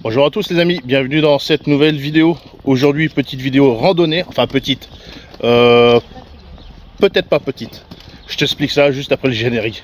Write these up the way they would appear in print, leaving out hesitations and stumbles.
Bonjour à tous les amis, bienvenue dans cette nouvelle vidéo. Aujourd'hui petite vidéo randonnée, enfin petite, peut-être pas petite. Je t'explique ça juste après le générique.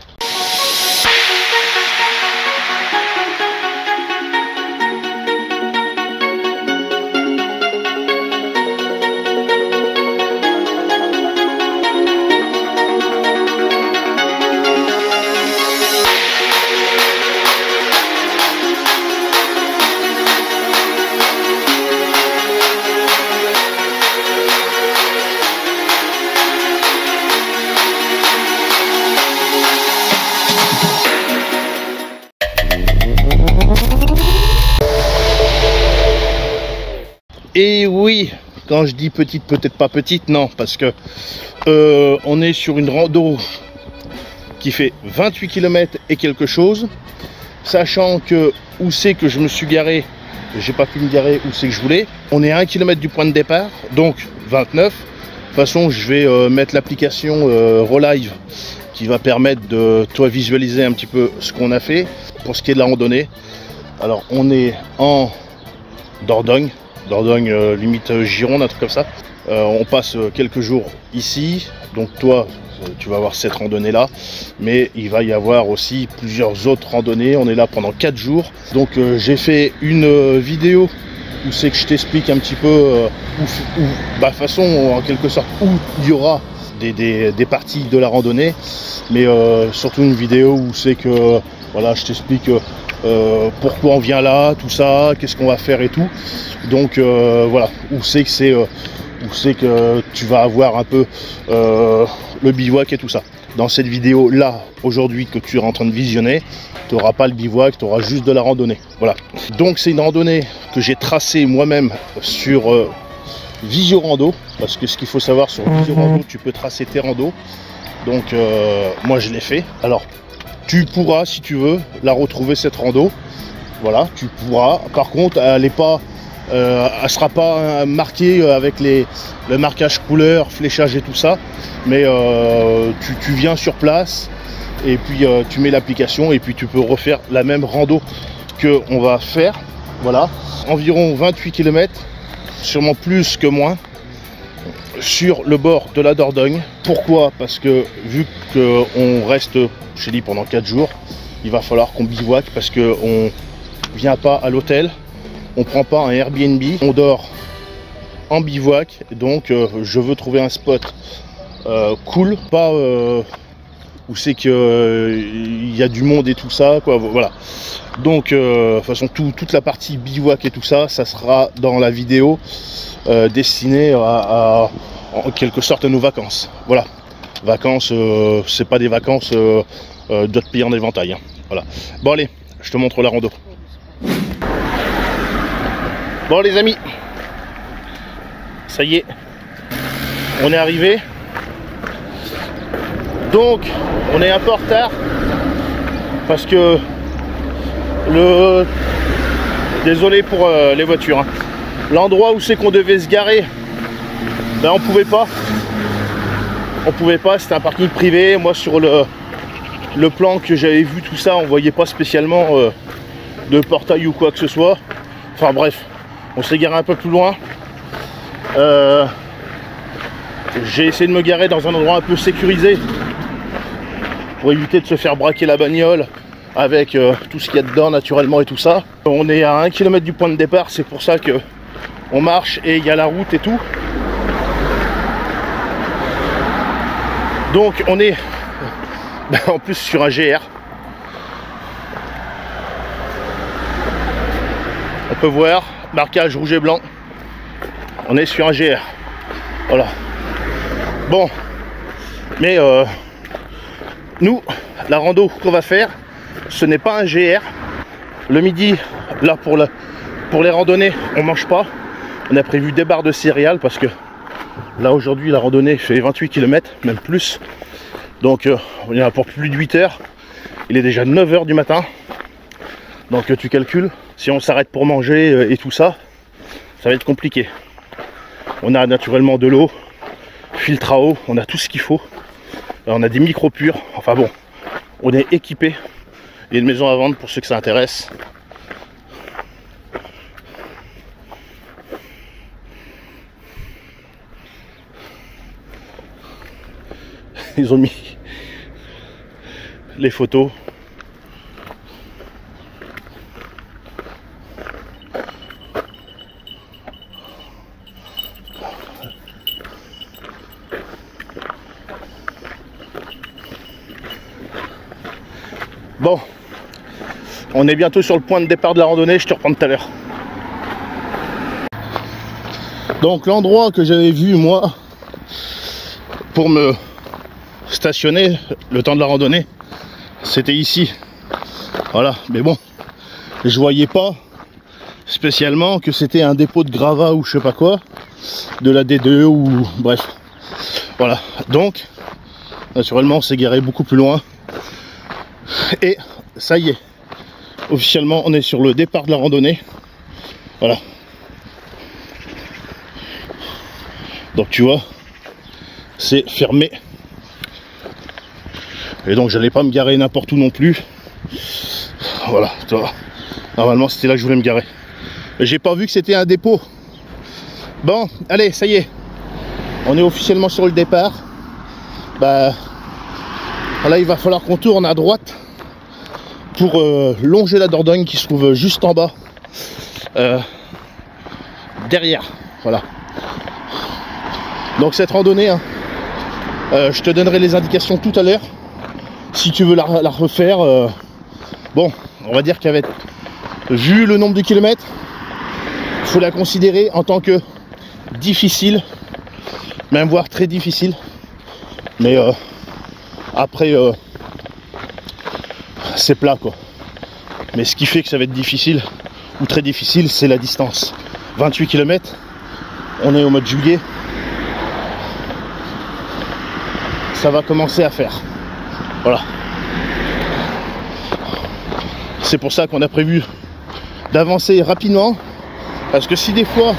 Et oui, quand je dis petite, peut-être pas petite, non, parce que on est sur une rando qui fait 28 km et quelque chose, sachant que où c'est que je me suis garé, j'ai pas pu me garer où c'est que je voulais. On est à 1 km du point de départ, donc 29. De toute façon, je vais mettre l'application Relive qui va permettre de toi visualiser un petit peu ce qu'on a fait pour ce qui est de la randonnée. Alors, on est en Dordogne. Dordogne, limite Gironde, un truc comme ça. On passe quelques jours ici, donc toi tu vas avoir cette randonnée là, mais il va y avoir aussi plusieurs autres randonnées. On est là pendant 4 jours, donc j'ai fait une vidéo où c'est que je t'explique un petit peu de façon en quelque sorte où il y aura des parties de la randonnée, mais surtout une vidéo où c'est que voilà, je t'explique pourquoi on vient là, tout ça, qu'est-ce qu'on va faire et tout. Donc voilà, où c'est que tu vas avoir un peu le bivouac et tout ça. Dans cette vidéo là, aujourd'hui, que tu es en train de visionner, tu n'auras pas le bivouac, tu auras juste de la randonnée. Voilà. Donc c'est une randonnée que j'ai tracée moi-même sur Visiorando, parce que ce qu'il faut savoir sur Visiorando, tu peux tracer tes randos. Donc moi je l'ai fait. Alors tu pourras, si tu veux, la retrouver cette rando. Voilà, tu pourras. Par contre, elle n'est pas, elle sera pas marquée avec le marquage couleur, fléchage et tout ça. Mais tu viens sur place et puis tu mets l'application et puis tu peux refaire la même rando que on va faire. Voilà, environ 28 km, sûrement plus que moins, sur le bord de la Dordogne. Pourquoi? Parce que vu qu'on reste, je t'ai dit, pendant 4 jours, il va falloir qu'on bivouac, parce que on vient pas à l'hôtel, on prend pas un Airbnb, on dort en bivouac. Donc je veux trouver un spot cool, pas où c'est que il y a du monde et tout ça, quoi. Voilà. Donc de toute façon toute la partie bivouac et tout ça, ça sera dans la vidéo destinée à en quelque sorte à nos vacances. Voilà, vacances, c'est pas des vacances d'autres pays en éventail, hein. Voilà. Bon allez, je te montre la rando. Bon les amis, ça y est, on est arrivé. Donc on est un peu en retard parce que désolé pour les voitures, hein. L'endroit où c'est qu'on devait se garer, ben on pouvait pas, c'était un parking privé. Moi sur le plan que j'avais vu, tout ça, on voyait pas spécialement de portail ou quoi que ce soit. Enfin bref, on s'est garé un peu plus loin. J'ai essayé de me garer dans un endroit un peu sécurisé pour éviter de se faire braquer la bagnole avec tout ce qu'il y a dedans naturellement et tout ça. On est à 1 km du point de départ, c'est pour ça que on marche et il y a la route et tout. Donc on est en plus sur un GR. On peut voir marquage rouge et blanc. On est sur un GR. Voilà. Bon, mais nous, la rando qu'on va faire, ce n'est pas un GR. Le midi, là pour les randonnées, on mange pas. On a prévu des barres de céréales parce que là aujourd'hui la randonnée fait 28 km, même plus. Donc on y en a pour plus de 8 heures. Il est déjà 9 heures du matin. Donc tu calcules, si on s'arrête pour manger et tout ça, ça va être compliqué. On a naturellement de l'eau, filtre à eau, on a tout ce qu'il faut. On a des micros purs, enfin bon, on est équipé. Il y a une maison à vendre pour ceux que ça intéresse. ils ont mis les photos. Bon, on est bientôt sur le point de départ de la randonnée, je te reprends tout à l'heure. Donc l'endroit que j'avais vu moi pour me stationner le temps de la randonnée, c'était ici. Voilà, mais bon, je voyais pas spécialement que c'était un dépôt de gravats ou je sais pas quoi, de la D2 ou bref. Voilà, donc naturellement on s'est garé beaucoup plus loin. Et ça y est, officiellement on est sur le départ de la randonnée. Voilà. Donc tu vois, c'est fermé. Et donc j'allais pas me garer n'importe où non plus. Voilà, toi. Normalement c'était là que je voulais me garer. J'ai pas vu que c'était un dépôt. Bon, allez, ça y est. On est officiellement sur le départ. Bah là il va falloir qu'on tourne à droite pour longer la Dordogne qui se trouve juste en bas, derrière. Voilà. Donc cette randonnée, hein, je te donnerai les indications tout à l'heure. Si tu veux la refaire, bon, on va dire qu'avec, vu le nombre de kilomètres, il faut la considérer en tant que difficile, même voire très difficile. Mais après, c'est plat quoi. Mais ce qui fait que ça va être difficile ou très difficile, c'est la distance. 28 km, on est au mois de juillet. Ça va commencer à faire. Voilà. C'est pour ça qu'on a prévu d'avancer rapidement. Parce que si des fois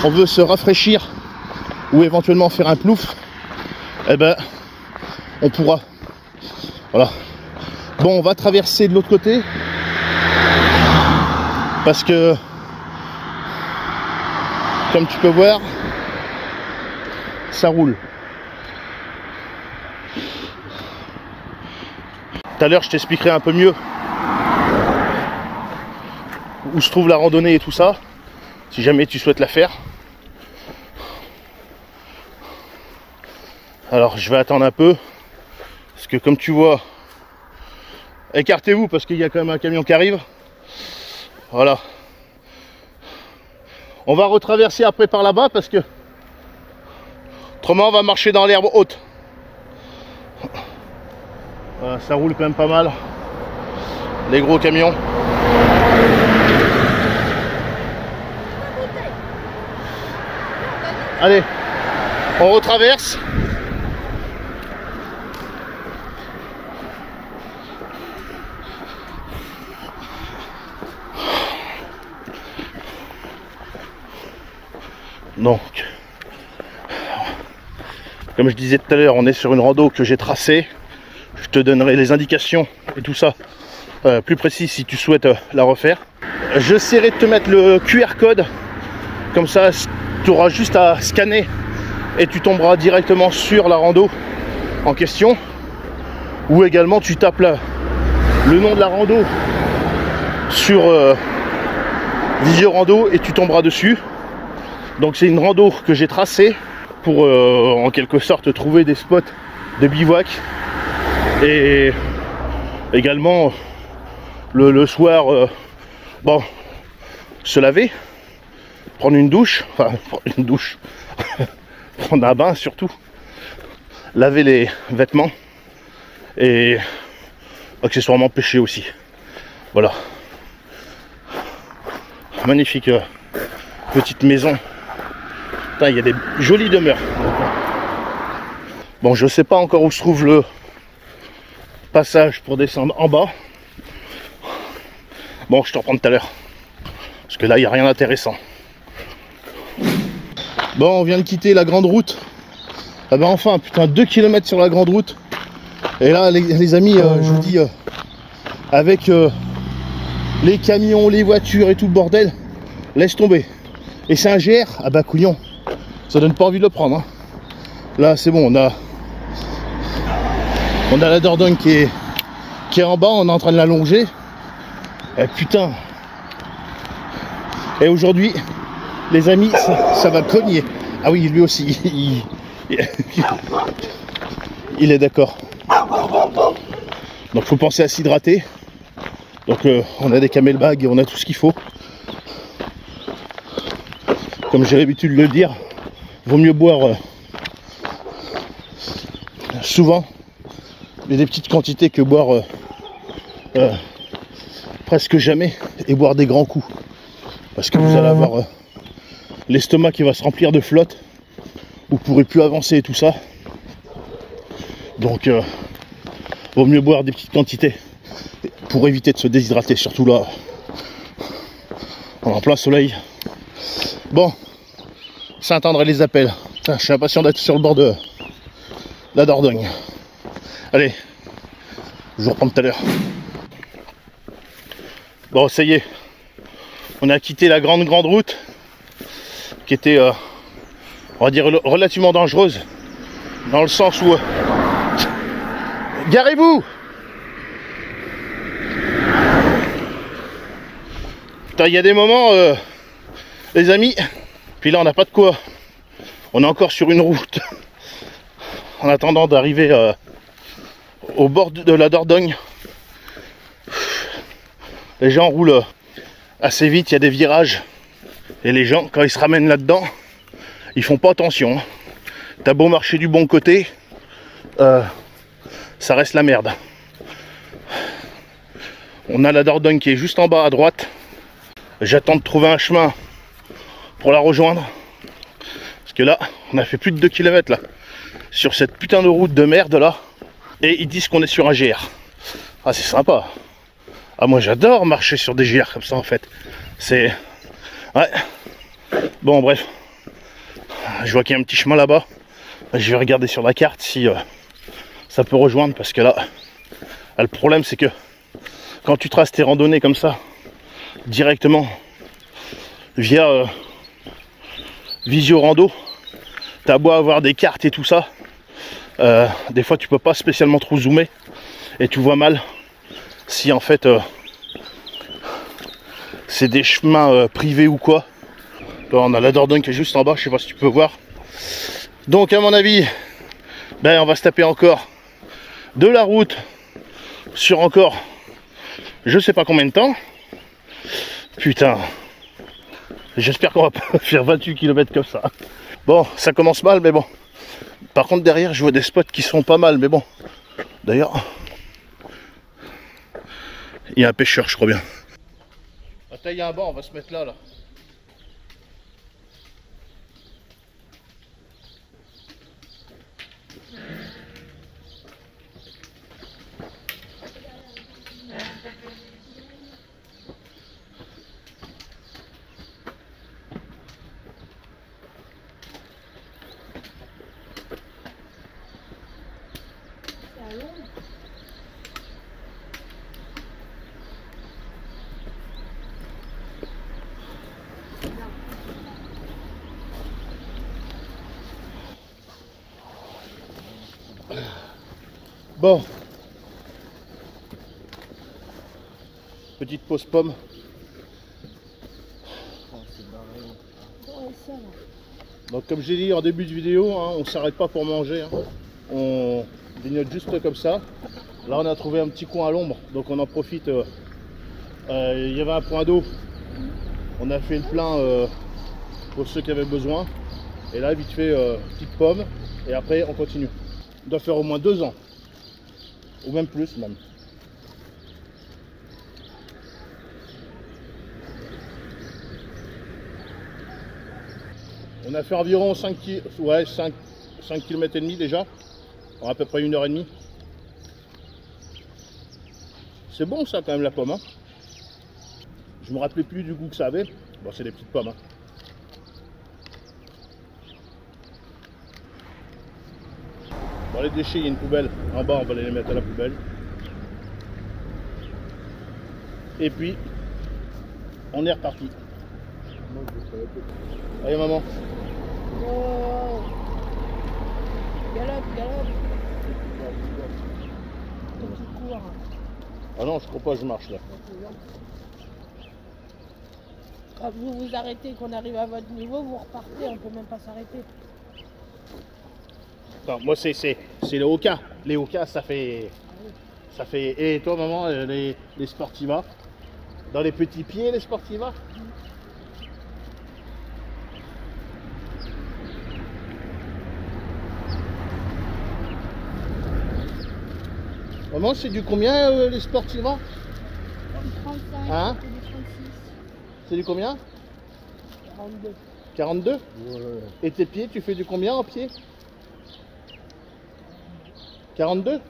on veut se rafraîchir ou éventuellement faire un plouf, eh ben on pourra. Voilà. Bon, on va traverser de l'autre côté. Parce que comme tu peux voir, ça roule. Tout à l'heure je t'expliquerai un peu mieux où se trouve la randonnée et tout ça, si jamais tu souhaites la faire. Alors je vais attendre un peu, parce que comme tu vois, écartez-vous parce qu'il y a quand même un camion qui arrive. Voilà. On va retraverser après par là-bas parce que autrement on va marcher dans l'herbe haute. Voilà, ça roule quand même pas mal, les gros camions. Allez, on retraverse. Donc, comme je disais tout à l'heure, on est sur une rando que j'ai tracée. Je te donnerai les indications et tout ça plus précis si tu souhaites la refaire. J'essaierai de te mettre le QR code, comme ça tu auras juste à scanner et tu tomberas directement sur la rando en question. Ou également tu tapes le nom de la rando sur Visio Rando et tu tomberas dessus. Donc c'est une rando que j'ai tracée pour en quelque sorte trouver des spots de bivouac et également le soir bon, se laver, prendre une douche, enfin une douche, prendre un bain surtout, laver les vêtements et accessoirement pêcher aussi. Voilà, magnifique petite maison. Putain, il y a des jolies demeures. Bon, je sais pas encore où se trouve le passage pour descendre en bas. Bon, je te reprends tout à l'heure parce que là il n'y a rien d'intéressant. Bon, on vient de quitter la grande route. Ah ben enfin, putain, 2 km sur la grande route. Et là les amis, je vous dis, avec les camions, les voitures et tout le bordel, laisse tomber. Et c'est un GR, ah bah couillon, ça donne pas envie de le prendre hein. Là c'est bon, on a On a la Dordogne qui est en bas, on est en train de la longer. Et putain. Et aujourd'hui, les amis, ça va cogner. Ah oui, lui aussi, il est d'accord. Donc faut penser à s'hydrater. Donc on a des camelbags et on a tout ce qu'il faut. Comme j'ai l'habitude de le dire, vaut mieux boire souvent, mais des petites quantités que boire presque jamais et boire des grands coups. Parce que vous allez avoir l'estomac qui va se remplir de flotte, vous ne pourrez plus avancer et tout ça. Donc vaut mieux boire des petites quantités pour éviter de se déshydrater, surtout là en plein soleil. Bon, Saint-André les appelle. Putain, je suis impatient d'être sur le bord de la Dordogne. Allez, je vous reprends tout à l'heure. Bon, ça y est, on a quitté la grande route qui était, on va dire, relativement dangereuse, dans le sens où... Garez-vous! Il y a des moments, les amis, puis là on n'a pas de quoi. On est encore sur une route en attendant d'arriver au bord de la Dordogne. Les gens roulent assez vite, il y a des virages. Et les gens, quand ils se ramènent là-dedans, ils font pas attention. T'as beau marcher du bon côté, ça reste la merde. On a la Dordogne qui est juste en bas à droite. J'attends de trouver un chemin pour la rejoindre. Parce que là, on a fait plus de 2 km là, sur cette putain de route de merde là. Et ils disent qu'on est sur un GR. Ah, c'est sympa. Ah, moi j'adore marcher sur des GR comme ça en fait. C'est... Ouais. Bon, bref. Je vois qu'il y a un petit chemin là-bas. Je vais regarder sur la carte si ça peut rejoindre. Parce que là, le problème c'est que quand tu traces tes randonnées comme ça, directement via Visio Rando, t'as beau avoir des cartes et tout ça, des fois tu peux pas spécialement trop zoomer et tu vois mal si en fait c'est des chemins privés ou quoi. Là, on a la Dordogne qui est juste en bas, je sais pas si tu peux voir. Donc à mon avis, ben, on va se taper encore de la route sur encore je sais pas combien de temps. Putain, j'espère qu'on va pas faire 28 km comme ça. Bon, ça commence mal, mais bon. Par contre, derrière, je vois des spots qui sont pas mal, mais bon. D'ailleurs, il y a un pêcheur, je crois bien. Attends, il y a un banc, on va se mettre là, là. Bon, petite pause pomme. Donc comme j'ai dit en début de vidéo, hein, on s'arrête pas pour manger, hein. On vignote juste comme ça. Là on a trouvé un petit coin à l'ombre, donc on en profite. Il y avait un point d'eau, on a fait le plein pour ceux qui avaient besoin. Et là vite fait, petite pomme, et après on continue. On doit faire au moins 2 ans. Ou même plus même. On a fait environ 5 km et demi déjà, en à peu près 1h30. C'est bon ça quand même la pomme, hein. Je me rappelais plus du goût que ça avait. Bon, c'est des petites pommes, hein. Bon, les déchets, il y a une poubelle en bas, on va les mettre à la poubelle. Et puis on est reparti. Allez maman. Oh. Galope, galope. que tu cours. Ah non, je crois pas, je marche là. Quand vous vous arrêtez, qu'on arrive à votre niveau, vous repartez, on peut même pas s'arrêter. Non, moi c'est les Oka. Les Oka, ça fait... Ça fait... Et toi maman, les Sportiva? Dans les petits pieds, les Sportiva? Maman, c'est du combien les Sportiva? Du 35, Hein? du 36. C'est du combien? 42. 42? Ouais. Et tes pieds, tu fais du combien en pied? 42?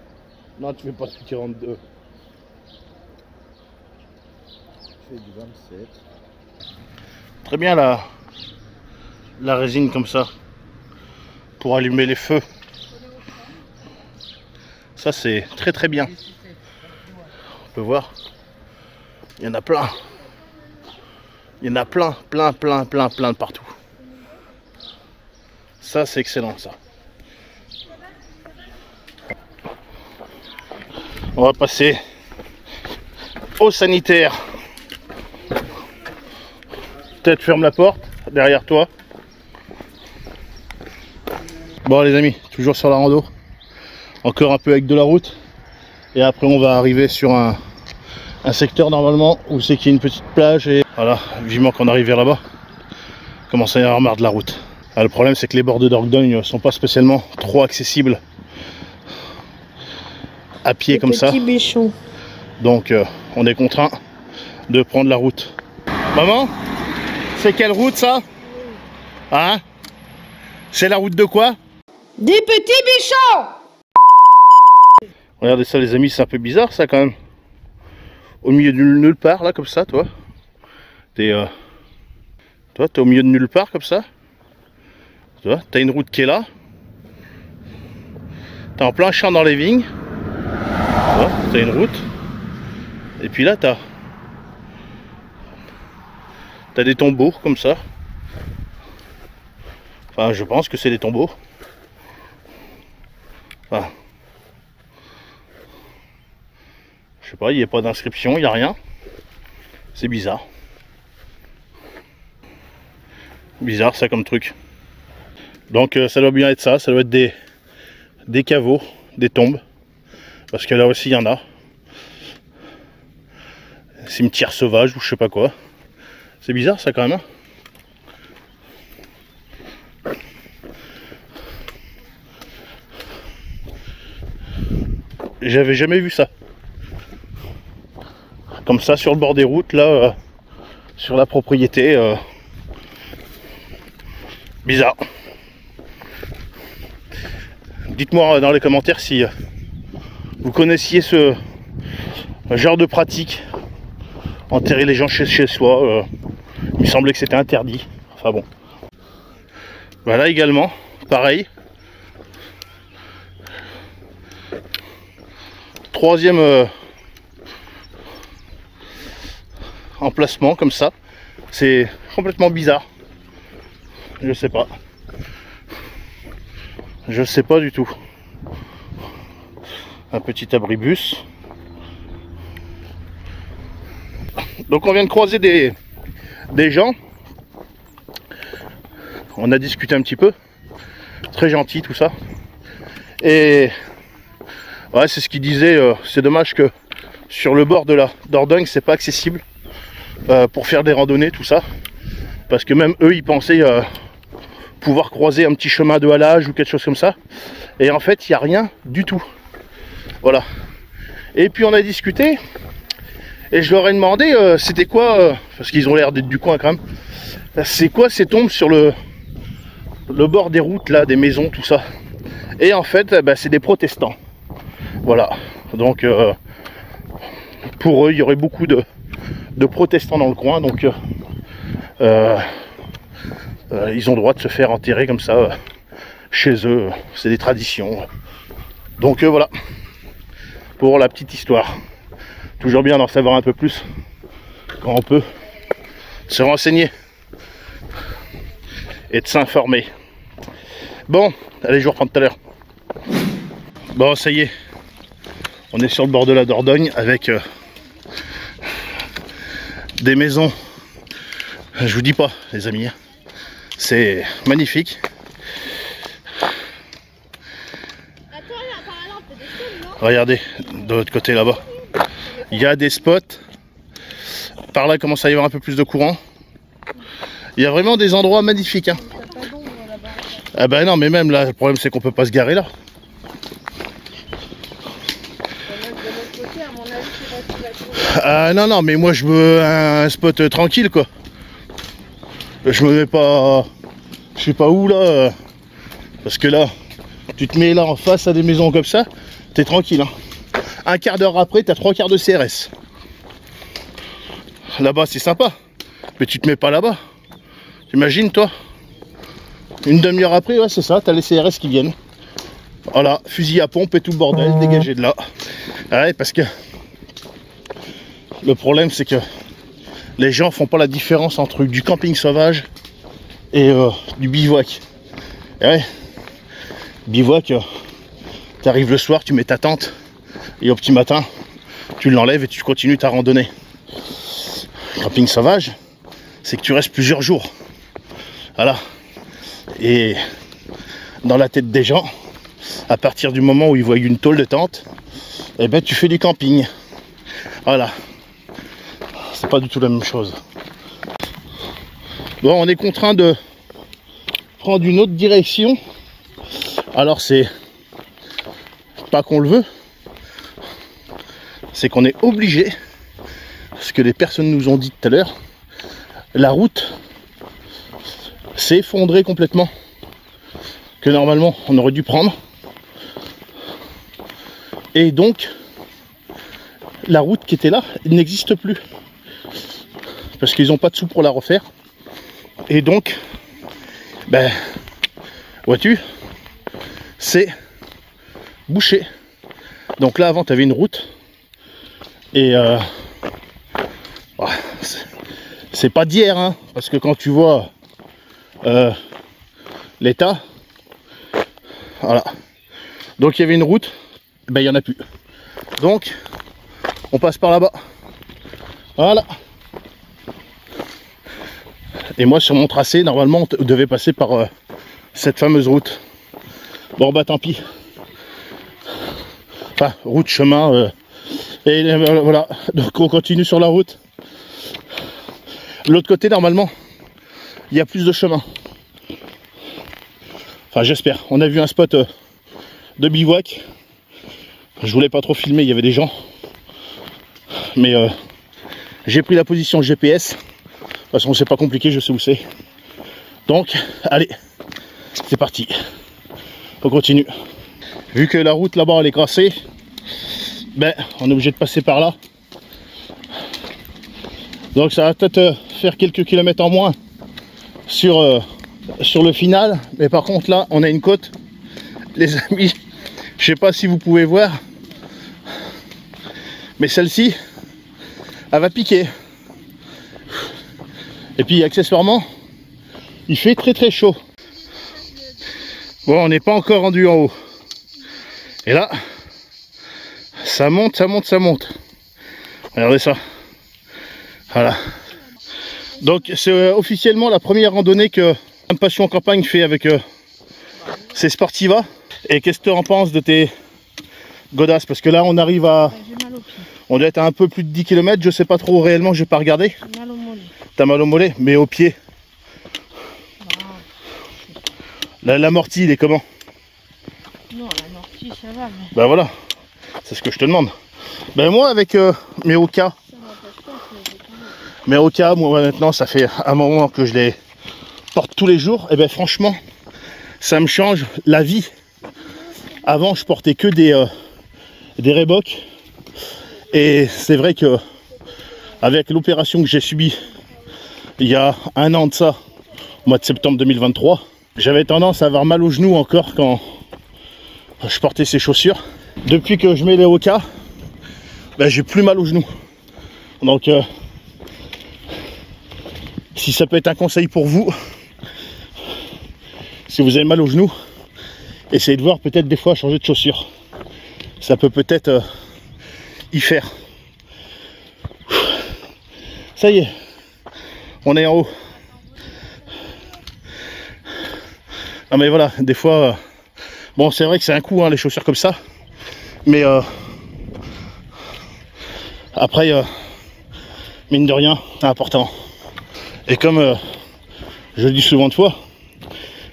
Non, tu fais pas du 42. Je fais du 27. Très bien la résine comme ça pour allumer les feux. Ça c'est très très bien. On peut voir. Il y en a plein. Il y en a plein de partout. Ça c'est excellent ça. On va passer au sanitaire. Peut-être ferme la porte derrière toi. Bon les amis, toujours sur la rando. Encore un peu avec de la route. Et après on va arriver sur un secteur normalement où c'est qu'il y a une petite plage. Et voilà, vivement qu'on arrive vers là-bas. Commence à y avoir marre de la route. Ah, le problème c'est que les bords de Dordogne ne sont pas spécialement trop accessibles à pied comme ça. Petit bichon. Donc on est contraint de prendre la route. Maman, c'est quelle route ça? Hein? C'est la route de quoi? Des petits bichons! Regardez ça les amis, c'est un peu bizarre ça quand même. Au milieu de nulle part là comme ça, toi. T'es au milieu de nulle part comme ça. Tu vois, t'as une route qui est là. T'es en plein champ dans les vignes. T'as une route. Et puis là t'as des tombeaux comme ça. Enfin je pense que c'est des tombeaux. Enfin, je sais pas, il n'y a pas d'inscription, il n'y a rien. C'est bizarre. Bizarre ça comme truc. Donc ça doit bien être ça doit être des caveaux, des tombes. Parce que là aussi il y en a. Cimetière sauvage ou je sais pas quoi. C'est bizarre ça quand même. J'avais jamais vu ça. Comme ça sur le bord des routes là, sur la propriété. Bizarre. Dites-moi dans les commentaires si vous connaissiez ce genre de pratique. Enterrer les gens chez soi. Il me semblait que c'était interdit. Enfin bon. Voilà également, pareil. Troisième emplacement comme ça. C'est complètement bizarre. Je sais pas. Je sais pas du tout. Un petit abribus. Donc on vient de croiser des gens. On a discuté un petit peu. Très gentil tout ça. Et ouais, c'est ce qu'ils disaient. C'est dommage que sur le bord de la Dordogne, c'est pas accessible pour faire des randonnées, tout ça. Parce que même eux, ils pensaient pouvoir croiser un petit chemin de halage ou quelque chose comme ça. Et en fait, il n'y a rien du tout. Voilà. Et puis on a discuté. Et je leur ai demandé c'était quoi, parce qu'ils ont l'air d'être du coin quand même. C'est quoi ces tombes sur le bord des routes là, des maisons, tout ça. Et en fait, c'est des protestants. Voilà. Donc pour eux, il y aurait beaucoup de protestants dans le coin. Donc ils ont le droit de se faire enterrer comme ça chez eux. C'est des traditions. Donc voilà. Pour la petite histoire. Toujours bien d'en savoir un peu plus quand on peut se renseigner et de s'informer. Bon, allez, je vous reprends tout à l'heure. Bon, ça y est, On est sur le bord de la Dordogne avec des maisons. Je vous dis pas, les amis, c'est magnifique. Regardez, de l'autre côté là-bas, il y a des spots. Par là, il commence à y avoir un peu plus de courant. Il y a vraiment des endroits magnifiques. Hein. Ah ben non, mais même là, le problème c'est qu'on peut pas se garer là. Ah non, non, mais moi je veux un spot tranquille quoi. Je me mets pas... Je sais pas où là. Parce que là, tu te mets là en face à des maisons comme ça, t'es tranquille. Hein. Un quart d'heure après, t'as 3 quarts de CRS. Là-bas c'est sympa, mais tu te mets pas là-bas. T'imagines toi? Une demi-heure après, ouais c'est ça, t'as les CRS qui viennent. Voilà, fusil à pompe et tout le bordel, dégagé de là. Ouais, parce que le problème c'est que les gens font pas la différence entre du camping sauvage et du bivouac. Et ouais, bivouac, t'arrives le soir, tu mets ta tente et au petit matin, tu l'enlèves et tu continues ta randonnée. Camping sauvage, c'est que tu restes plusieurs jours. Voilà. Et dans la tête des gens, à partir du moment où ils voient une tôle de tente, eh ben tu fais du camping. Voilà. C'est pas du tout la même chose. Bon, on est contraint de prendre une autre direction. Alors c'est pas qu'on le veut, c'est qu'on est obligé. Ce que les personnes nous ont dit tout à l'heure, la route s'est effondrée complètement. Que normalement on aurait dû prendre. Et donc, la route qui était là n'existe plus. Parce qu'ils n'ont pas de sous pour la refaire. Et donc, ben, vois-tu, c'est bouché. Donc là, avant, tu avais une route. Et c'est pas d'hier, hein, parce que quand tu vois l'état, voilà. Donc il y avait une route, ben il n'y en a plus. Donc on passe par là-bas. Voilà. Et moi sur mon tracé, normalement on devait passer par cette fameuse route. Bon bah tant pis. Enfin, route, chemin. Et voilà, donc on continue sur la route. De l'autre côté, normalement, il y a plus de chemin. Enfin, j'espère. On a vu un spot de bivouac. Je voulais pas trop filmer, il y avait des gens. Mais j'ai pris la position GPS. De toute façon, c'est pas compliqué, je sais où c'est. Donc, allez, c'est parti. On continue. Vu que la route là-bas, elle est grassée, ben, on est obligé de passer par là. Donc ça va peut-être faire quelques kilomètres en moins sur le final. Mais par contre là, on a une côte. Les amis, je sais pas si vous pouvez voir. Mais celle-ci, elle va piquer. Et puis accessoirement, il fait très très chaud. Bon, on n'est pas encore rendu en haut. Et là, ça monte, ça monte, ça monte. Regardez ça. Voilà. Donc c'est officiellement la première randonnée que Passion en Campagne fait avec ses Sportiva. Et qu'est-ce que tu en penses de tes godasses? Parce que là on arrive à... On doit être à un peu plus de 10 km, je sais pas trop réellement, je vais pas regarder. Mal au mollet. T'as mal au mollet, mais au pied. L'amorti il est comment? Non, l'amorti ça va. Mais... Ben voilà, c'est ce que je te demande. Ben moi avec mes Oka. Mais au cas, moi maintenant ça fait un moment que je les porte tous les jours, et bien franchement ça me change la vie. Avant je portais que des Reebok, et c'est vrai que avec l'opération que j'ai subie il y a un an de ça, au mois de septembre 2023, j'avais tendance à avoir mal aux genoux encore quand je portais ces chaussures. Depuis que je mets les Oka, ben, j'ai plus mal aux genoux. Donc si ça peut être un conseil pour vous, si vous avez mal aux genoux, essayez de voir peut-être des fois changer de chaussures. Ça peut peut-être y faire. Ça y est, on est en haut. Non mais voilà, des fois, bon c'est vrai que c'est un coup hein, les chaussures comme ça, mais après, mine de rien, c'est important. Et comme je le dis souvent de fois,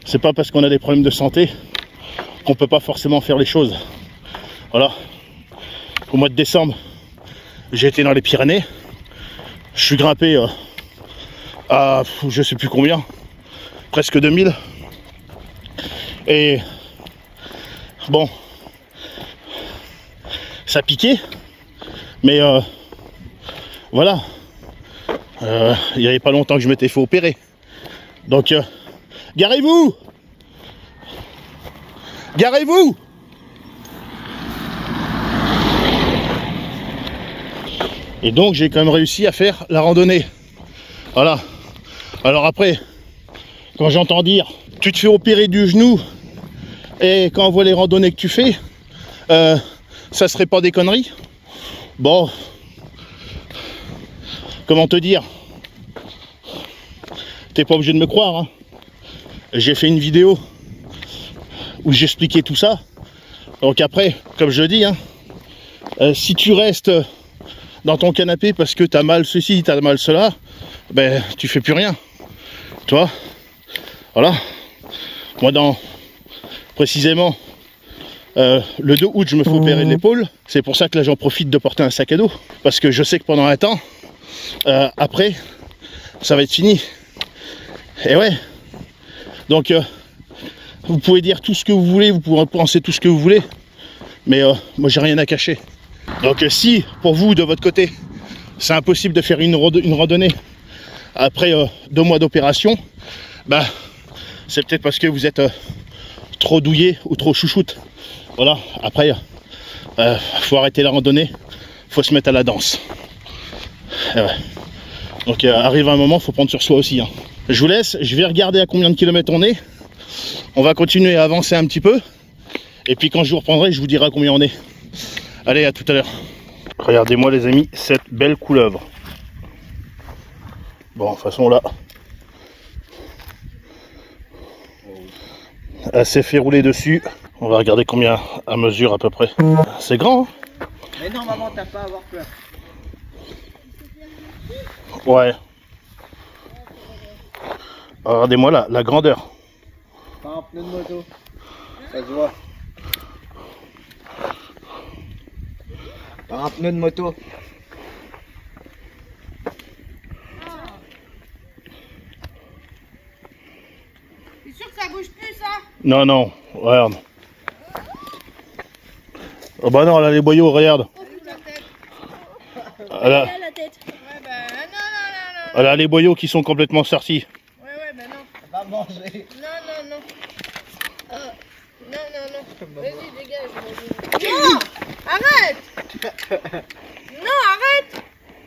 c'est pas parce qu'on a des problèmes de santé qu'on peut pas forcément faire les choses. Voilà. Au mois de décembre, j'ai été dans les Pyrénées. Je suis grimpé à je sais plus combien, presque 2000. Et bon, ça piquait, mais voilà. Il n'y avait pas longtemps que je m'étais fait opérer. Donc, garez-vous! Garez-vous! Et donc j'ai quand même réussi à faire la randonnée. Voilà. Alors après, quand j'entends dire tu te fais opérer du genou et quand on voit les randonnées que tu fais, ça serait pas des conneries? Bon, comment te dire? T'es pas obligé de me croire. Hein. J'ai fait une vidéo où j'expliquais tout ça. Donc après, comme je dis, hein, si tu restes dans ton canapé parce que t'as mal ceci, t'as mal cela, ben tu fais plus rien. Tu vois? Voilà. Moi précisément le 2 août je me fais opérer de l'épaule. C'est pour ça que là j'en profite de porter un sac à dos. Parce que je sais que pendant un temps, après, ça va être fini. Et ouais. Donc vous pouvez dire tout ce que vous voulez, vous pouvez penser tout ce que vous voulez. Mais moi j'ai rien à cacher. Donc si pour vous de votre côté c'est impossible de faire une randonnée après 2 mois d'opération, bah c'est peut-être parce que vous êtes trop douillé ou trop chouchoute. Voilà, après faut arrêter la randonnée, faut se mettre à la danse. Et ouais. Donc arrive un moment, faut prendre sur soi aussi. Hein. Je vous laisse, je vais regarder à combien de kilomètres on est. On va continuer à avancer un petit peu. Et puis quand je vous reprendrai, je vous dirai à combien on est. Allez, à tout à l'heure. Regardez-moi les amis, cette belle couleuvre. Bon, de toute façon là, elle s'est fait rouler dessus. On va regarder combien à mesure à peu près. C'est grand, hein? Mais non, maman, t'as pas à avoir peur. Ouais. Regardez-moi la grandeur. Pas un pneu de moto. Ça se voit. Par un pneu de moto. T'es sûr que ça bouge plus ça? Non, non, regarde. Oh bah non, elle a les boyaux, regarde. La tête. Elle a, La tête. Ouais bah non. elle a les boyaux qui sont complètement sortis. Ouais bah non. Va manger. Non. Non. Vas-y dégage. Non. Arrête. Non arrête.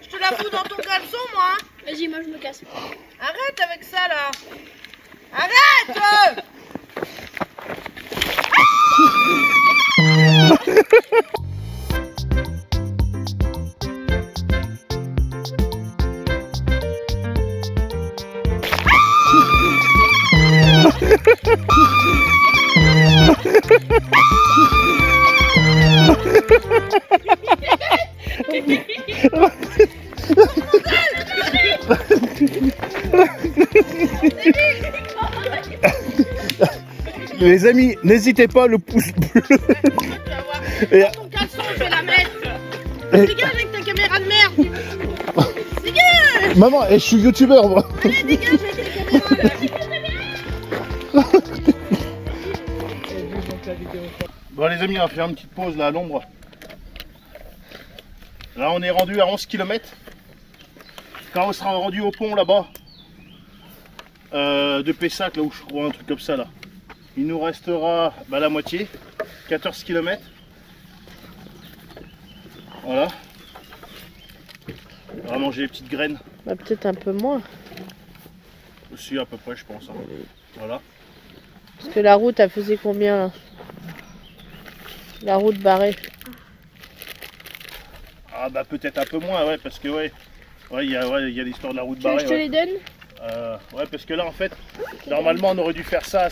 Je te la fous dans ton caleçon moi. Vas-y moi je me casse. Arrête avec ça là. Arrête. Les amis, n'hésitez pas, le pouce bleu. Dans ton caleçon, je vais la mettre. Dégage avec ta caméra de merde. Dégage. Maman, je suis youtubeur moi. Allez, dégage avec ta caméra. Bon les amis, on va faire une petite pause là à l'ombre. Là on est rendu à 11 km. Quand on sera rendu au pont là-bas de Pessac, là où je crois un truc comme ça là, il nous restera la moitié, 14 km. Voilà. On va manger les petites graines. Bah peut-être un peu moins. Aussi à peu près je pense. Hein. Voilà. Parce que la route, elle faisait combien là? La route barrée. Ah bah peut-être un peu moins, ouais, parce que ouais, il y a l'histoire de la route barrée. Je te les donne. Ouais, parce que là en fait, normalement on aurait dû faire ça.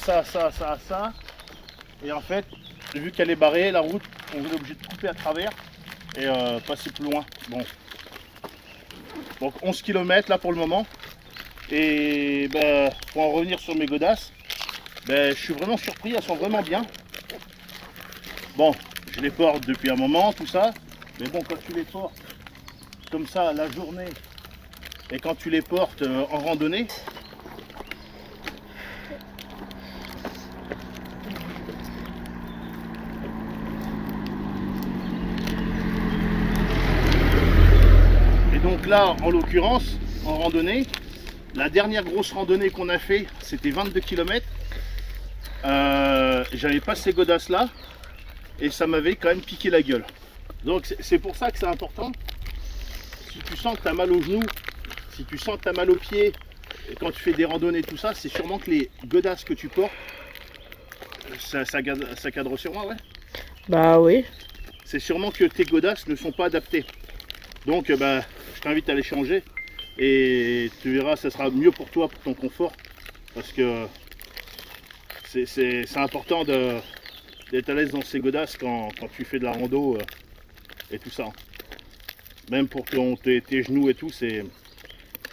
Et en fait, vu qu'elle est barrée, la route, on est obligé de couper à travers et passer plus loin. Bon. Donc 11 km là pour le moment. Et ben, pour en revenir sur mes godasses, ben, je suis vraiment surpris, elles sont vraiment bien. Bon, je les porte depuis un moment, tout ça. Mais bon, quand tu les portes comme ça la journée et quand tu les portes en randonnée, et donc là, en l'occurrence, en randonnée, la dernière grosse randonnée qu'on a fait, c'était 22 km. J'avais pas ces godasses là et ça m'avait quand même piqué la gueule. Donc c'est pour ça que c'est important. Si tu sens que tu as mal aux genoux, si tu sens que tu as mal aux pieds, et quand tu fais des randonnées, tout ça, c'est sûrement que les godasses que tu portes, ça cadre sûrement, ouais. Bah oui. C'est sûrement que tes godasses ne sont pas adaptées. Donc bah, je t'invite à les changer et tu verras, ça sera mieux pour toi, pour ton confort. Parce que c'est important d'être à l'aise dans ces godasses quand tu fais de la rando et tout ça. Même pour tes genoux et tout, c'est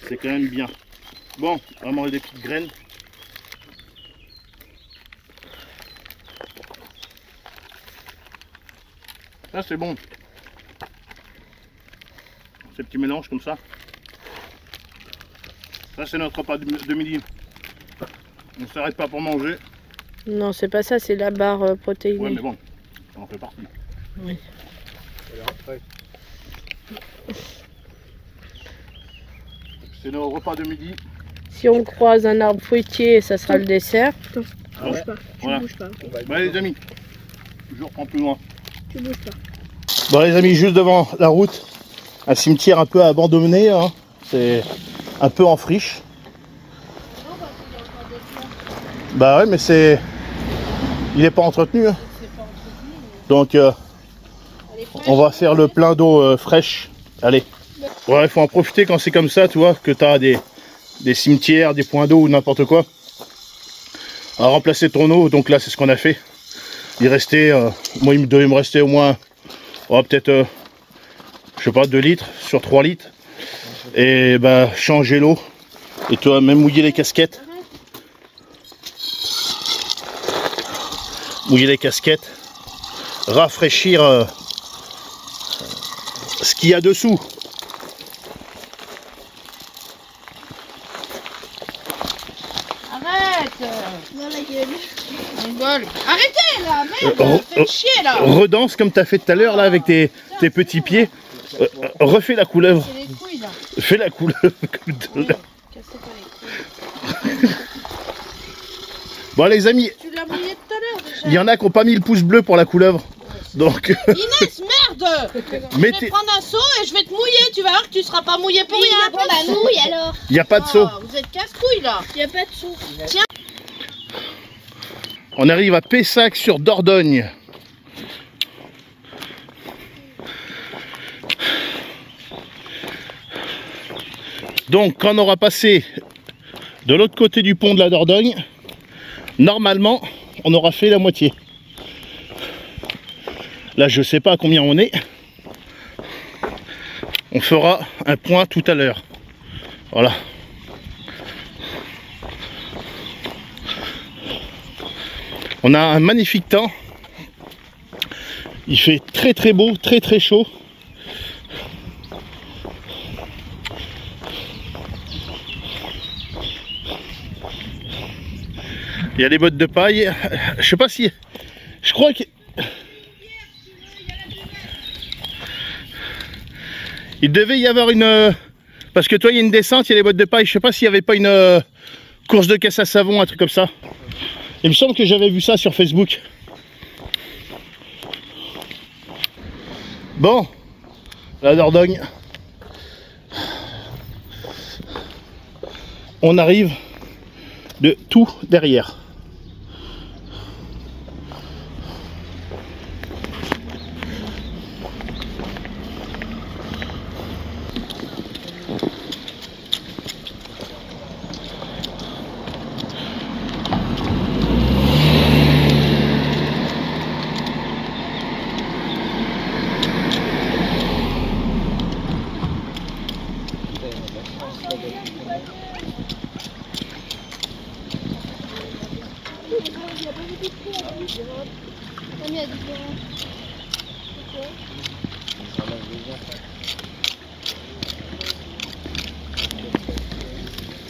quand même bien. Bon, on va manger des petites graines. Ça c'est bon. Ces petits mélanges comme ça. Ça c'est notre repas de midi. On ne s'arrête pas pour manger. Non, c'est pas ça, c'est la barre protéinée. Ouais, mais bon, ça en fait partie. Oui. C'est nos repas de midi. Si on croise un arbre fruitier, ça sera le dessert. Ah ouais. Voilà. bouges pas. Bon, les amis, je reprends plus loin. Tu bouges pas. Bon les amis, juste devant la route, un cimetière un peu abandonné, hein. C'est un peu en friche. Bah ouais, mais c'est... Il n'est pas entretenu. Hein. Donc on va faire le plein d'eau fraîche. Allez. Ouais, il faut en profiter quand c'est comme ça, tu vois, que tu as des cimetières, des points d'eau ou n'importe quoi. À remplacer ton eau, donc là c'est ce qu'on a fait. Il restait, moi il devait me rester au moins, peut-être, je sais pas, 2 litres sur 3 litres. Et bah changer l'eau. Et tu vois, même mouiller les casquettes. Mouiller les casquettes. Rafraîchir ce qu'il y a dessous. Arrête. Dans la gueule. Arrêtez là, merde, faites chier là. Redanse comme tu as fait tout à l'heure là avec tes petits pieds. Refais la couleuvre. C'est les couilles là. Fais la couleuvre comme tout à l'heure. Cassez pas les couilles. Bon les amis, Tu l'as mouillé tout à l'heure déjà. il y en a qui n'ont pas mis le pouce bleu pour la couleuvre. Donc Inès, merde. Je vais prendre un seau et je vais te mouiller. Tu vas voir que tu seras pas mouillé pour rien. Pour la nouille alors. il n'y a pas de seau. Vous êtes casse-couilles là. Il n'y a pas de seau. Tiens. On arrive à Pessac sur Dordogne. Donc quand on aura passé de l'autre côté du pont de la Dordogne, normalement on aura fait la moitié. Là je sais pas à combien on est. On fera un point tout à l'heure. Voilà. On a un magnifique temps. Il fait très très beau, très très chaud. Il y a des bottes de paille. Je sais pas si... Je crois que... Il devait y avoir une... Parce que toi il y a une descente, il y a les bottes de paille. Je sais pas s'il n'y avait pas une course de caisse à savon, un truc comme ça. Il me semble que j'avais vu ça sur Facebook. Bon, la Dordogne. On arrive de tout derrière.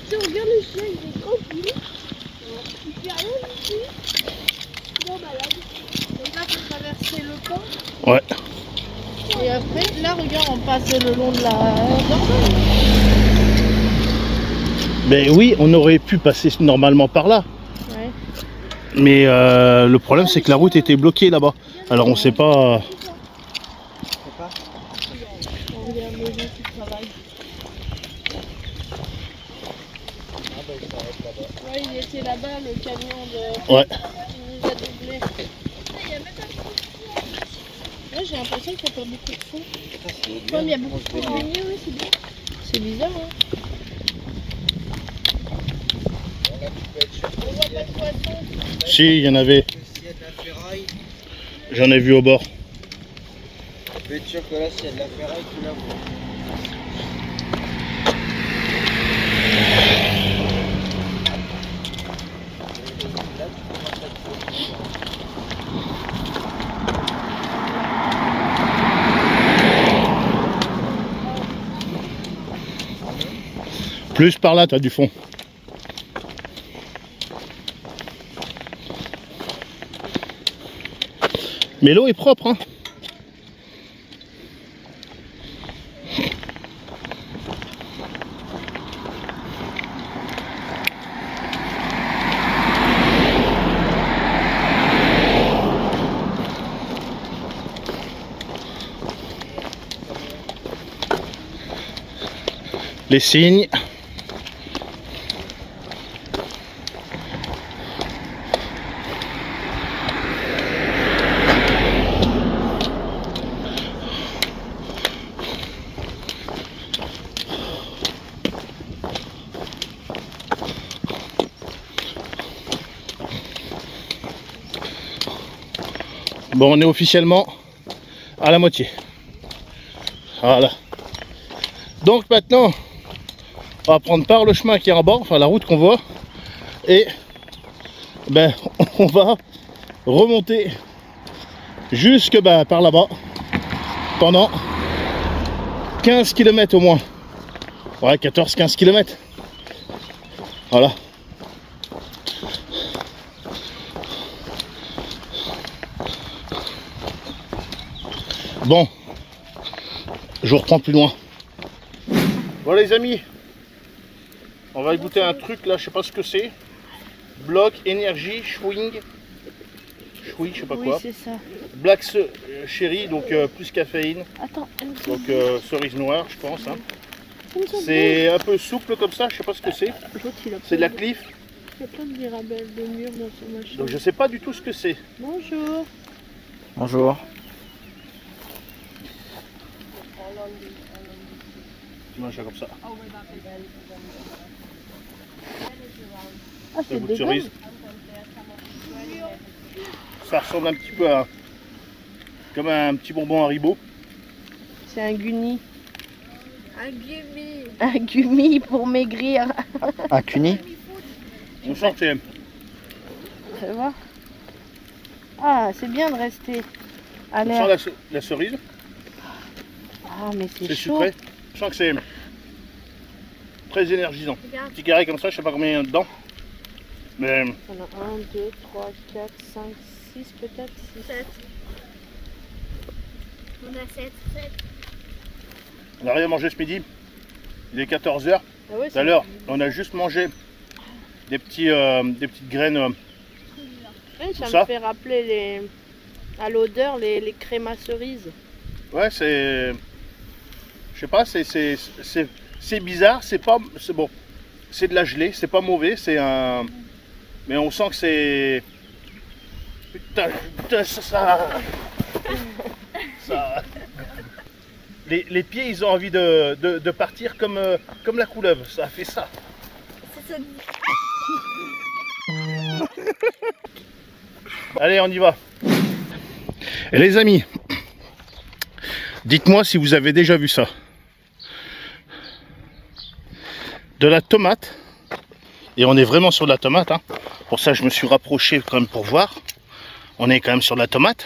Tu regardes le chien, il est tranquille. Il fait rien du tout. Il est en balade. Donc là, faut traverser le pont. Ouais. Et après, là, regarde, on passe le long de la Dordogne. Mais oui, on aurait pu passer normalement par là. Ouais. Mais le problème, c'est que la route était bloquée là-bas. Alors on sait pas... On regarde les gens qui travaillent. Ouais, il était là-bas, le camion de... Ouais. Il nous a doublé. Là, j'ai l'impression qu'il n'y a pas beaucoup de fond. Comme il y a beaucoup de fond. Oui, c'est bien. C'est bizarre, hein. On voit pas de poisson. Si, il y en avait. J'en ai vu au bord. Tu peux être sûr que là, s'il y a de la ferraille, tu la vois. Plus par là, t'as du fond. Mais l'eau est propre, hein. Les cygnes. Bon, on est officiellement à la moitié. Voilà. Donc maintenant, on va prendre par le chemin qui est en bas, enfin la route qu'on voit, et ben on va remonter jusque par là-bas pendant 15 km au moins. Ouais, 14-15 km. Voilà. Bon, je vous reprends plus loin. Bon les amis, on va goûter un truc là, je sais pas ce que c'est. Bloc, énergie, chewing. Chewing, je sais pas quoi. Oui, c'est ça. Black cherry, donc plus caféine. Attends, Donc cerise noire, je pense. Hein. C'est un peu souple comme ça, je sais pas ce que c'est. C'est de la Cliff. Il y a plein de mirabelles de mûres dans son machin. Donc je sais pas du tout ce que c'est. Bonjour. Bonjour. Tu manges ça comme ça. Ah, Ça c'est goûte des cerise. pommes. Ça ressemble un petit peu à comme un petit bonbon Haribo. C'est un guni. Un gummi. Un gummi pour maigrir. Un cuni. On sent que c'est Tu vois? Ah, c'est bien de rester à on l'air. sent la cerise, Ah, mais c'est c'est chaud. sucré. Je sens que c'est très énergisant. Regarde. Petit carré comme ça, je sais pas combien il y en a dedans. Mais On a 1, 2, 3, 4, 5, 6 peut-être. 7. On a 7. on n'a rien mangé ce midi. Il est 14 h. Ah ouais, Tout à l'heure, on a juste mangé des petites graines. Ouais, ça ça. me fait rappeler à l'odeur les crèmes à cerises. Ouais, c'est, je sais pas, c'est bizarre. C'est pas, c'est bon, c'est de la gelée. C'est pas mauvais. C'est un, mais on sent que c'est, putain, ça. Les pieds, ils ont envie de partir comme la couleuvre. Ça a fait ça. Allez, on y va. Et les amis, dites-moi si vous avez déjà vu ça. De la tomate Et on est vraiment sur de la tomate, hein. Pour ça je me suis rapproché quand même pour voir. On est quand même sur de la tomate.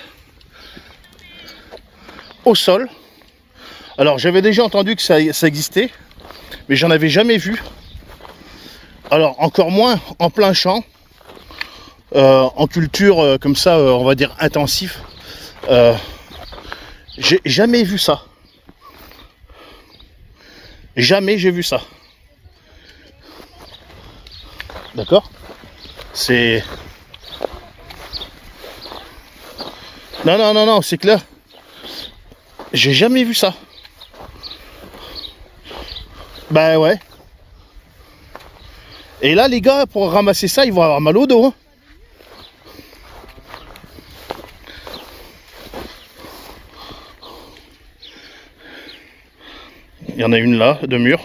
Au sol. Alors j'avais déjà entendu que ça existait, mais j'en avais jamais vu. Alors encore moins en plein champ, en culture comme ça, on va dire intensif. J'ai jamais vu ça. Jamais j'ai vu ça. D'accord? C'est... Non, c'est clair. J'ai jamais vu ça. Bah ouais. Et là, les gars, pour ramasser ça, ils vont avoir mal au dos. Hein. Il y en a une là, de mur.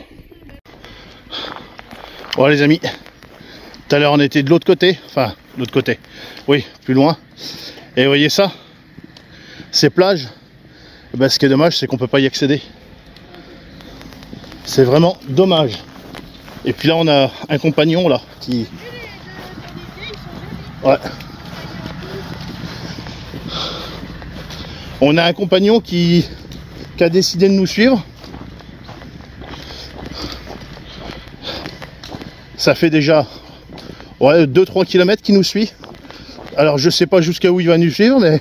Bon les amis, tout à l'heure on était de l'autre côté. Enfin, de l'autre côté. Oui, plus loin. Et vous voyez ça? Ces plages, ben, ce qui est dommage, c'est qu'on peut pas y accéder. C'est vraiment dommage. Et puis là, on a un compagnon là qui... Ouais. On a un compagnon qui a décidé de nous suivre. Ça fait déjà 2-3 km qu'il nous suit. Alors je sais pas jusqu'à où il va nous suivre, mais...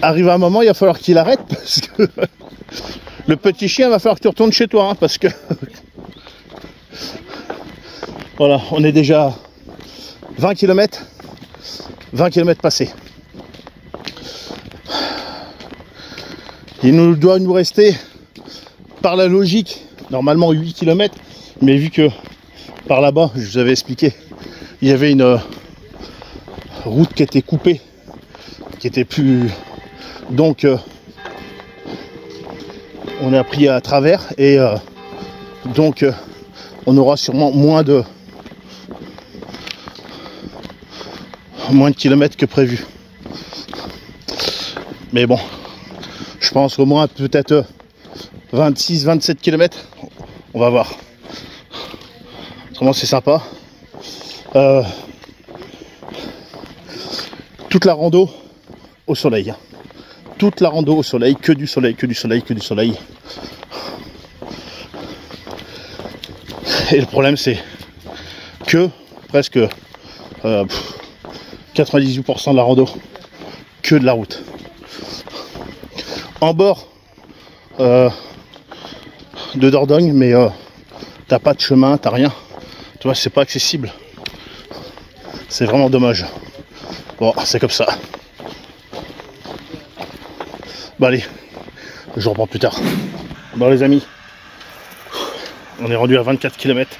Arrive un moment, il va falloir qu'il arrête parce que le petit chien va falloir que tu retournes chez toi, hein, parce que voilà, on est déjà 20 km passés. Il nous doit nous rester, par la logique, normalement 8 km, mais vu que par là-bas, je vous avais expliqué, il y avait une route qui était coupée, qui était plus... Donc on a pris à travers et donc on aura sûrement moins de kilomètres que prévu. Mais bon, je pense au moins peut-être 26-27 km. On va voir. Autrement c'est sympa. Toute la rando au soleil. Toute la rando au soleil, que du soleil, que du soleil, que du soleil. Et le problème c'est que presque 98% de la rando, que de la route. En bord de Dordogne, mais t'as pas de chemin, t'as rien. Tu vois, c'est pas accessible. C'est vraiment dommage. Bon, c'est comme ça. Bon allez, je reprends plus tard. Bon les amis, on est rendu à 24 km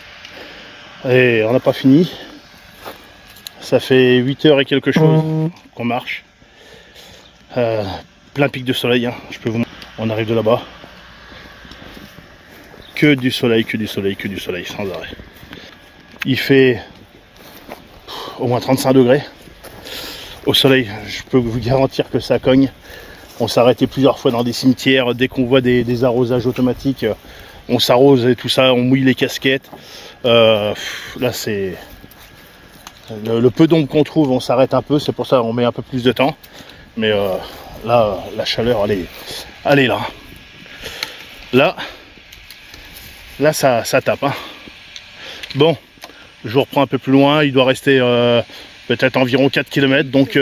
et on n'a pas fini. Ça fait 8 heures et quelque chose qu'on marche. Plein pic de soleil, hein, je peux vous montrer. On arrive de là-bas. Que du soleil, que du soleil, que du soleil, sans arrêt. Il fait au moins 35 degrés. Au soleil, je peux vous garantir que ça cogne. On s'est arrêté plusieurs fois dans des cimetières. Dès qu'on voit des arrosages automatiques, on s'arrose et tout ça, on mouille les casquettes. Là, c'est... Le peu d'ombre qu'on trouve, on s'arrête un peu. C'est pour ça qu'on met un peu plus de temps. Mais là, la chaleur, elle est là. Là, ça tape. Hein. Bon, je vous reprends un peu plus loin. Il doit rester peut-être environ 4 km. Donc...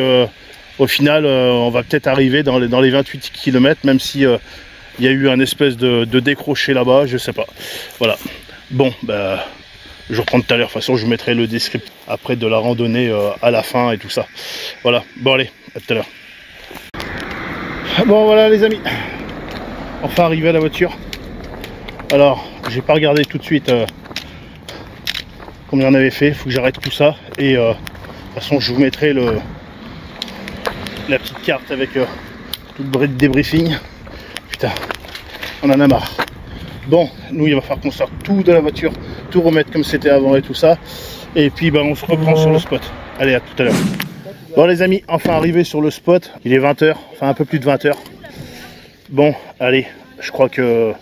au final, on va peut-être arriver dans les 28 km, même si il y a eu un espèce de décroché là-bas, je sais pas. Voilà. Bon, bah, je reprends tout à l'heure. De toute façon, je vous mettrai le descriptif après de la randonnée à la fin et tout ça. Voilà. Bon, allez, à tout à l'heure. Bon, voilà, les amis. Enfin arrivé à la voiture. Alors, j'ai pas regardé tout de suite combien on avait fait. Il faut que j'arrête tout ça. Et de toute façon, je vous mettrai la petite carte avec tout le débriefing. Putain, on en a marre. Bon, nous il va falloir qu'on sorte tout de la voiture, tout remettre comme c'était avant et tout ça. Et puis bah, on se reprend sur le spot. Allez, à tout à l'heure. Bon les amis, enfin arrivé sur le spot. Il est 20 h, enfin un peu plus de 20 h. Bon, allez, je crois que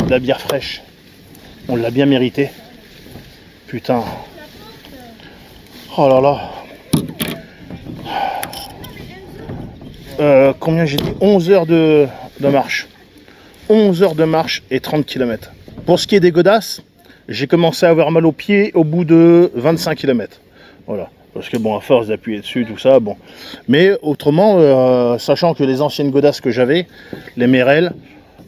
de la bière fraîche. On l'a bien mérité. Putain. Oh là là. Combien j'ai dit? 11 heures de marche. 11 heures de marche et 30 km. Pour ce qui est des godasses, j'ai commencé à avoir mal aux pieds au bout de 25 km. Voilà. Parce que bon, à force d'appuyer dessus, tout ça, bon. Mais autrement, sachant que les anciennes godasses que j'avais, les Merrell,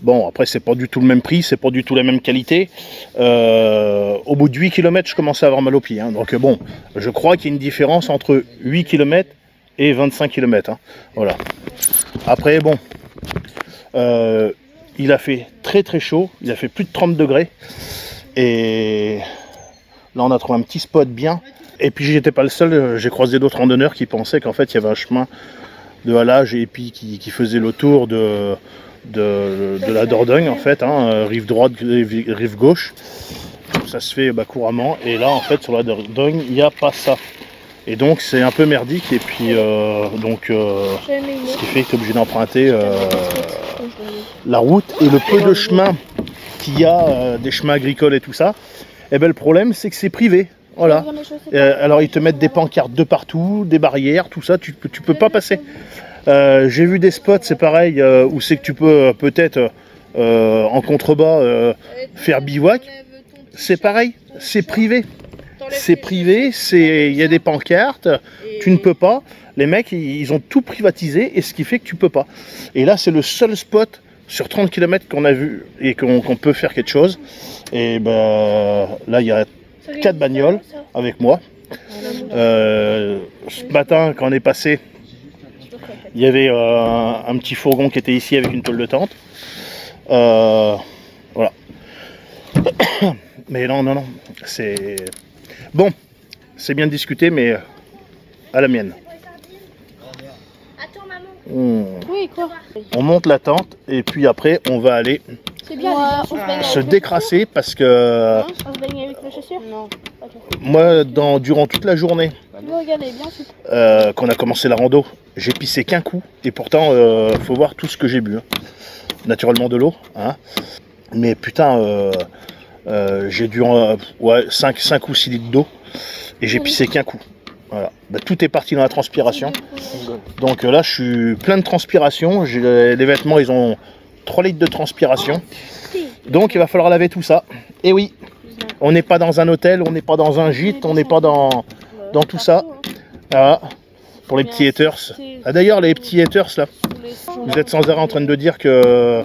bon, après, c'est pas du tout le même prix, c'est pas du tout la même qualité. Au bout de 8 km, je commençais à avoir mal aux pieds. Hein. Donc bon, je crois qu'il y a une différence entre 8 km et 25 km. Hein. Voilà. Après, bon, il a fait très très chaud, il a fait plus de 30 degrés. Et là, on a trouvé un petit spot bien. Et puis, j'étais pas le seul, j'ai croisé d'autres randonneurs qui pensaient qu'en fait, il y avait un chemin de halage et puis qui faisait le tour de la Dordogne, en fait, hein, rive droite, rive gauche. Ça se fait couramment. Et là, en fait, sur la Dordogne, il n'y a pas ça. Et donc, c'est un peu merdique. Et puis, ce qui fait que tu es obligé d'emprunter la route et le peu de chemin qu'il y a, des chemins agricoles et tout ça. Et ben, le problème, c'est que c'est privé. Voilà. Alors ils te mettent des pancartes de partout, des barrières, tout ça, tu peux pas passer. J'ai vu des spots, c'est pareil, où c'est que tu peux peut-être en contrebas faire bivouac. C'est pareil, c'est privé. C'est privé, il y a des pancartes, tu ne peux pas. Les mecs, ils ont tout privatisé, et ce qui fait que tu peux pas. Et là, c'est le seul spot sur 30 km qu'on a vu et qu'on peut faire quelque chose. Et ben là, il y a 4 bagnoles avec moi. Ce matin, quand on est passé, il y avait un petit fourgon qui était ici avec une tôle de tente. Voilà. Mais non, non, non. C'est bon. C'est bien discuté, mais à la mienne. Attends, maman. Oui, quoi? On monte la tente et puis après, on va aller C'est bien. se décrasser parce que On se baigne avec les chaussures? Non. moi, durant toute la journée Regardez bien. qu'on a commencé la rando, j'ai pissé qu'un coup et pourtant, faut voir tout ce que j'ai bu. Hein. Naturellement de l'eau, hein. Mais putain, j'ai dû 5 ou 6 litres d'eau et j'ai pissé qu'un coup. Voilà. Bah, tout est parti dans la transpiration. Donc là, je suis plein de transpiration. Les vêtements, ils ont 3 litres de transpiration. Donc il va falloir laver tout ça. Et oui, on n'est pas dans un hôtel, on n'est pas dans un gîte, on n'est pas dans tout ça. Voilà. Pour les petits haters. Ah, d'ailleurs, les petits haters là, vous êtes sans arrêt en train de dire que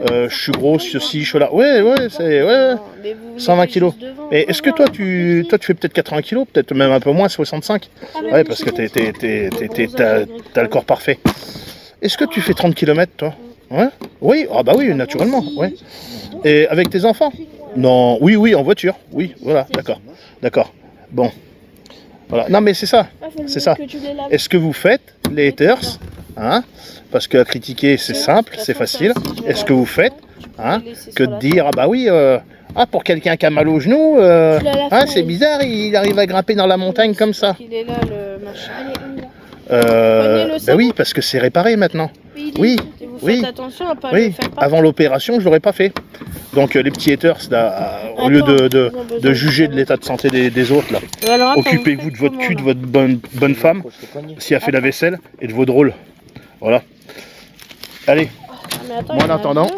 je suis gros, ceci, cela. Ouais, c'est 120 kilos. Et est-ce que toi tu fais peut-être 80 kilos, peut-être même un peu moins, 65? Ouais, parce que t'as le corps parfait. Est-ce que tu fais 30 km toi? Ouais. Oui, ah bah oui, naturellement. Ouais. Et avec tes enfants? Non, oui, en voiture. Oui, voilà, d'accord. Bon. Voilà. Non mais c'est ça. C'est ça. Est-ce que vous faites les haters, hein? Parce que critiquer c'est simple, c'est facile. Est-ce que vous faites, hein, que de dire ah bah oui, pour quelqu'un qui a mal au genou, c'est bizarre, il arrive à grimper dans la montagne comme ça. Il est là le machin. Bah oui, parce que c'est réparé maintenant. Oui, Faites attention à pas le faire partout. Avant l'opération, je l'aurais pas fait. Donc les petits haters, là, au lieu de juger de l'état de santé des autres, là, occupez-vous de votre cul, de votre bonne femme, si elle fait la vaisselle, et de vos drôles. Voilà. Allez, moi en attendant,